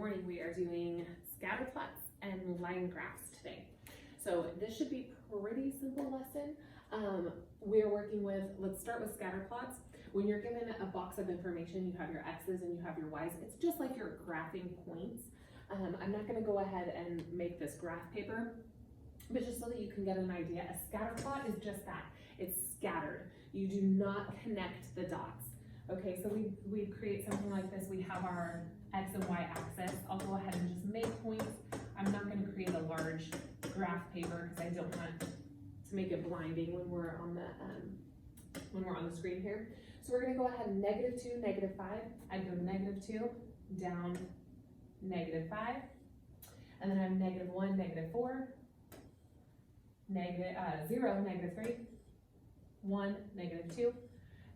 morning we are doing scatter plots and line graphs today. So this should be a pretty simple lesson. We're working with, let's start with scatter plots. When you're given a box of information, you have your X's and you have your Y's. It's just like you're graphing points. I'm not gonna go ahead and make this graph paper, but just so that you can get an idea, a scatter plot is just that. It's scattered. You do not connect the dots. Okay, so we create something like this. We have our X and Y axis. I'll go ahead and just make points. I'm not going to create a large graph paper because I don't want to make it blinding when we're on the screen here. So we're going to go ahead and -2, -5. I go -2 down -5, and then I have -1, -4, -0, -3, 1, -2.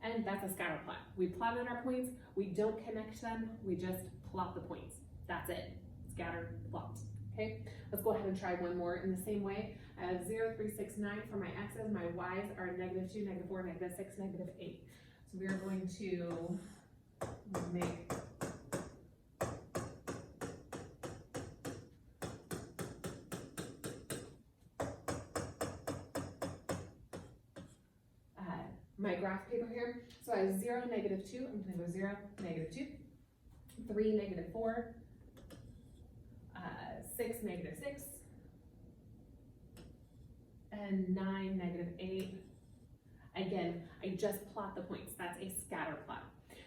And that's a scatter plot. We plotted our points, we don't connect them, we just plot the points. That's it, scatter plot, okay? Let's go ahead and try one more in the same way. I have 0, 3, 6, 9 for my X's, my Y's are -2, -4, -6, -8. So we are going to make my graph paper here. So I have 0, -2, I'm gonna go 0, -2, 3, -4, 6, -6, and 9, -8. Again, I just plot the points. That's a scatter plot.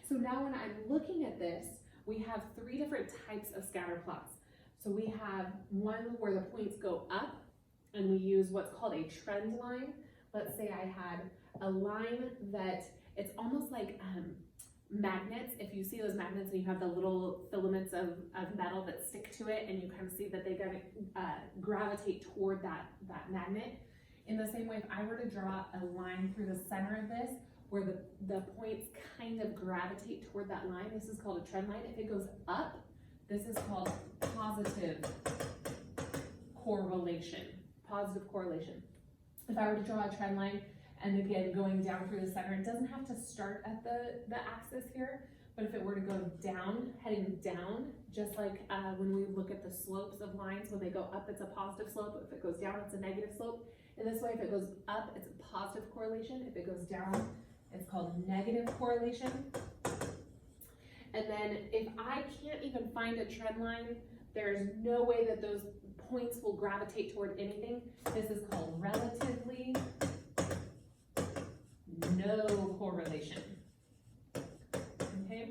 So now when I'm looking at this, we have 3 different types of scatter plots. So we have one where the points go up and we use what's called a trend line. Let's say I had a line that it's almost like magnets. If you see those magnets and you have the little filaments of metal that stick to it and you kind of see that they gravitate toward that magnet. In the same way, if I were to draw a line through the center of this where the points kind of gravitate toward that line, this is called a trend line. If it goes up, this is called positive correlation. Positive correlation. If I were to draw a trend line, and again, going down through the center, it doesn't have to start at the axis here, but if it were to go down, heading down, just like when we look at the slopes of lines, when they go up, it's a positive slope. If it goes down, it's a negative slope. In this way, if it goes up, it's a positive correlation. If it goes down, it's called negative correlation. And then if I can't even find a trend line, there's no way that those points will gravitate toward anything. This is called relatively no correlation. Okay?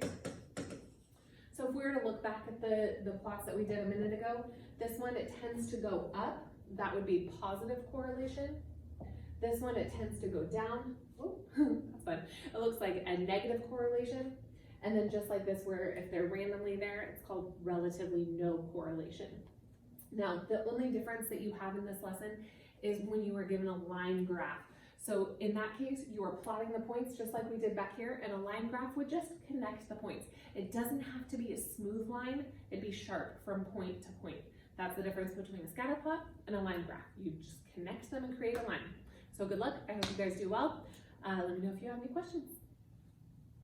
So if we were to look back at the plots that we did a minute ago, this one, it tends to go up. That would be positive correlation. This one, it tends to go down. Oh, that's fun. It looks like a negative correlation. And then just like this, where if they're randomly there, it's called relatively no correlation. Now, the only difference that you have in this lesson is when you were given a line graph. So in that case, you are plotting the points just like we did back here, and a line graph would just connect the points. It doesn't have to be a smooth line, it'd be sharp from point to point. That's the difference between a scatter plot and a line graph. You just connect them and create a line. So good luck, I hope you guys do well. Let me know if you have any questions.